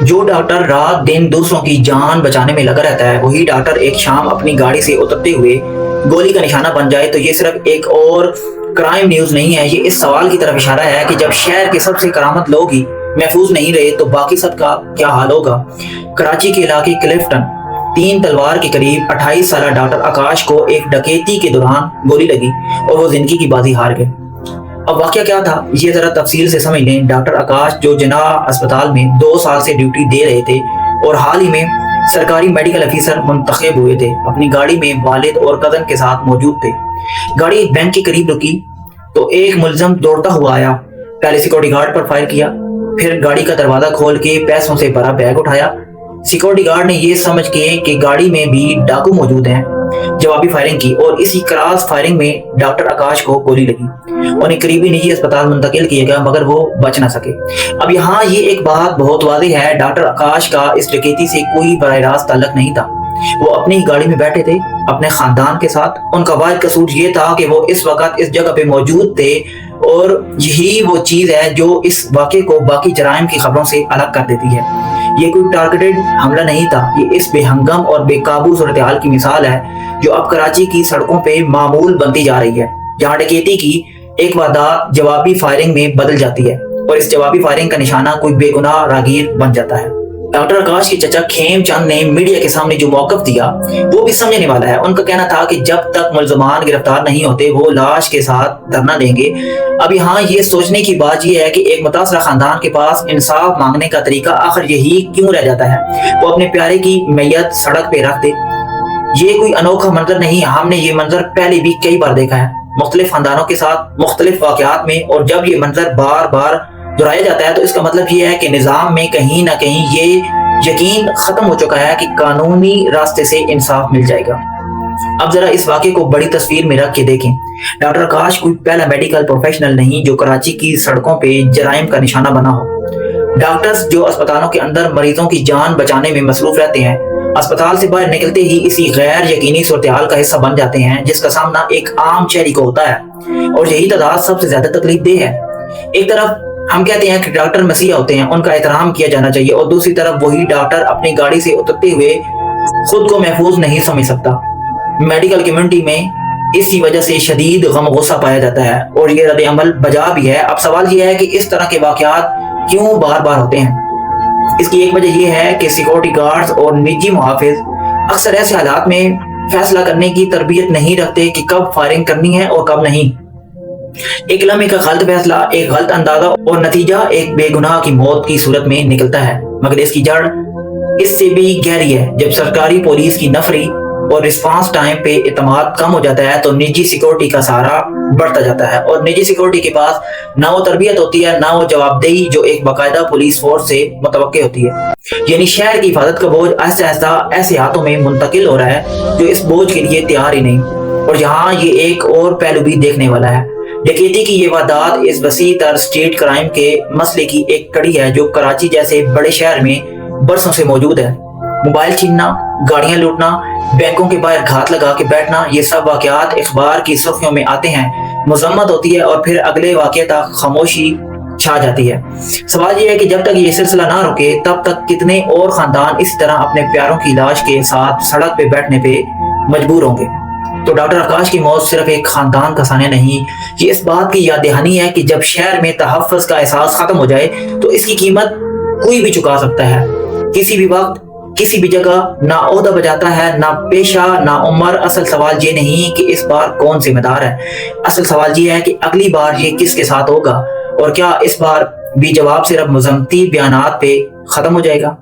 جو ڈاکٹر رات دن دوسروں کی جان بچانے میں لگا رہتا ہے، وہی ڈاکٹر ایک شام اپنی گاڑی سے اترتے ہوئے گولی کا نشانہ بن جائے تو یہ صرف ایک اور کرائم نیوز نہیں ہے، یہ اس سوال کی طرف اشارہ ہے کہ جب شہر کے سب سے کرامت لوگ ہی محفوظ نہیں رہے تو باقی سب کا کیا حال ہوگا۔ کراچی کے علاقے کلفٹن 3 تلوار کے قریب 28 سالہ ڈاکٹر آکاش کو ایک ڈکیتی کے دوران گولی لگی اور وہ زندگی کی بازی ہار گئے۔ اب واقعہ کیا تھا یہ ذرا تفصیل سے سمجھ لیں۔ ڈاکٹر آکاش جو جناح اسپتال میں 2 سال سے ڈیوٹی دے رہے تھے اور حال ہی میں سرکاری میڈیکل افیسر منتخب ہوئے تھے، اپنی گاڑی میں والد اور کزن کے ساتھ موجود تھے۔ گاڑی ایک بینک کے قریب رکی تو ایک ملزم دوڑتا ہوا آیا، پہلے سیکورٹی گارڈ پر فائر کیا، پھر گاڑی کا دروازہ کھول کے پیسوں سے بھرا بیگ اٹھایا۔ سیکورٹی گارڈ نے یہ سمجھ کے کہ گاڑی میں بھی ڈاکو موجود ہیں جوابی فائرنگ کی اور اسی کراس فائرنگ میں ڈاکٹر آکاش کو گولی لگی۔ انہیں قریبی نجی اسپتال منتقل کیا گیا مگر وہ بچ نہ سکے۔ اب یہاں یہ ایک بات بہت واضح ہے، ڈاکٹر آکاش کا اس ڈکیتی سے کوئی براہ راست تعلق نہیں تھا۔ وہ اپنی گاڑی میں بیٹھے تھے اپنے خاندان کے ساتھ۔ ان کا واحد قصور یہ تھا کہ وہ اس وقت اس جگہ پہ موجود تھے اور یہی وہ چیز ہے جو اس واقعے کو باقی جرائم کی خبروں سے الگ کر دیتی ہے۔ یہ کوئی ٹارگیٹڈ حملہ نہیں تھا، یہ اس بے ہنگم اور بے قابو صورتحال کی مثال ہے جو اب کراچی کی سڑکوں پہ معمول بنتی جا رہی ہے، جہاں ڈکیتی کی ایک واردات جوابی فائرنگ میں بدل جاتی ہے اور اس جوابی فائرنگ کا نشانہ کوئی بے گناہ راگیر بن جاتا ہے۔ ڈاکٹر آکاش کے چچا خیم چند نے میڈیا کے سامنے جو موقف دیا وہ بھی سمجھنے والا ہے۔ ان کا کہنا تھا کہ جب تک ملزمان گرفتار نہیں ہوتے وہ لاش کے ساتھ دھرنا دیں گے۔ اب یہاں یہ سوچنے کی بات یہ ہے کہ ایک متاثرہ خاندان کے پاس انصاف مانگنے کا طریقہ آخر یہی کیوں رہ جاتا ہے؟ وہ اپنے پیارے کی میت سڑک پہ رکھ دے۔ یہ کوئی انوکھا منظر نہیں، ہم نے یہ منظر پہلے بھی کئی بار دیکھا ہے مختلف خاندانوں کے ساتھ مختلف واقعات میں، اور جب یہ منظر بار بار دہرایا جاتا ہے تو اس کا مطلب یہ ہے کہ نظام میں کہیں نہ کہیں یہ یقین ختم ہو چکا ہے کہ قانونی راستے سے انصاف مل جائے گا۔ اب ذرا اس واقعے کو بڑی تصویر میں رکھ کے دیکھیں۔ ڈاکٹر آکاش کوئی پہلا میڈیکل پروفیشنل نہیں جو کراچی کی سڑکوں پہ جرائم کا نشانہ بنا ہو۔ ڈاکٹرز جو اسپتالوں کے اندر مریضوں کی جان بچانے میں مصروف رہتے ہیں، اسپتال سے باہر نکلتے ہی اسی غیر یقینی صورتحال کا حصہ بن جاتے ہیں جس کا سامنا ایک عام شہری کو ہوتا ہے، اور یہی تعداد سب سے زیادہ تکلیف دہ ہے۔ ایک طرف ہم کہتے ہیں کہ ڈاکٹر مسیح ہوتے ہیں، ان کا احترام کیا جانا چاہیے، اور دوسری طرف وہی ڈاکٹر اپنی گاڑی سے اترتے ہوئے خود کو محفوظ نہیں سمجھ سکتا۔ میڈیکل کمیونٹی میں اسی وجہ سے شدید غم غصہ پایا جاتا ہے اور یہ رد عمل بجا بھی ہے۔ اب سوال یہ ہے کہ اس طرح کے واقعات کیوں بار بار ہوتے ہیں؟ اس کی ایک وجہ یہ ہے کہ سیکورٹی گارڈز اور نجی محافظ اکثر ایسے حالات میں فیصلہ کرنے کی تربیت نہیں رکھتے کہ کب فائرنگ کرنی ہے اور کب نہیں۔ ایک لمحے کا غلط فیصلہ، ایک غلط اندازہ اور نتیجہ ایک بے گناہ کی موت کی صورت میں نکلتا ہے، مگر اس کی جڑ اس سے بھی گہری ہے۔ جب سرکاری پولیس کی نفری اور رسپانس ٹائم پہ اعتماد کم ہو جاتا ہے تو نجی سیکورٹی کا سہارا بڑھتا جاتا ہے، اور نجی سیکورٹی کے پاس نہ وہ تربیت ہوتی ہے نہ وہ جواب دہی جو ایک باقاعدہ پولیس فورس سے متوقع ہوتی ہے۔ یعنی شہر کی حفاظت کا بوجھ آہستہ آہستہ ایسے ہاتھوں میں منتقل ہو رہا ہے جو اس بوجھ کے لیے تیار ہی نہیں۔ اور یہاں یہ ایک اور پہلو بھی دیکھنے والا ہے۔ ڈکیتی کی یہ واردات اس وسیع تر اسٹریٹ کرائم کے مسئلے کی ایک کڑی ہے جو کراچی جیسے بڑے شہر میں برسوں سے موجود ہے۔ موبائل چھیننا، گاڑیاں لوٹنا، بینکوں کے باہر گھات لگا کے بیٹھنا، یہ سب واقعات اخبار کی سرخیوں میں آتے ہیں، مذمت ہوتی ہے اور پھر اگلے واقعے تک خاموشی چھا جاتی ہے۔ سوال یہ ہے کہ جب تک یہ سلسلہ نہ رکے تب تک کتنے اور خاندان اس طرح اپنے پیاروں کی لاش کے ساتھ سڑک پہ بیٹھنے پہ مجبور ہوں گے؟ تو ڈاکٹر آکاش کی موت صرف ایک خاندان کا سانحہ نہیں، یہ اس بات کی یاد دہانی ہے کہ جب شہر میں تحفظ کا احساس ختم ہو جائے تو اس کی قیمت کوئی بھی چکا سکتا ہے، کسی بھی وقت، کسی بھی جگہ، نہ عہدہ بجاتا ہے، نہ پیشہ، نہ عمر۔ اصل سوال یہ نہیں کہ اس بار کون ذمہ دار ہے، اصل سوال یہ ہے کہ اگلی بار یہ کس کے ساتھ ہوگا، اور کیا اس بار بھی جواب صرف مذمتی بیانات پہ ختم ہو جائے گا؟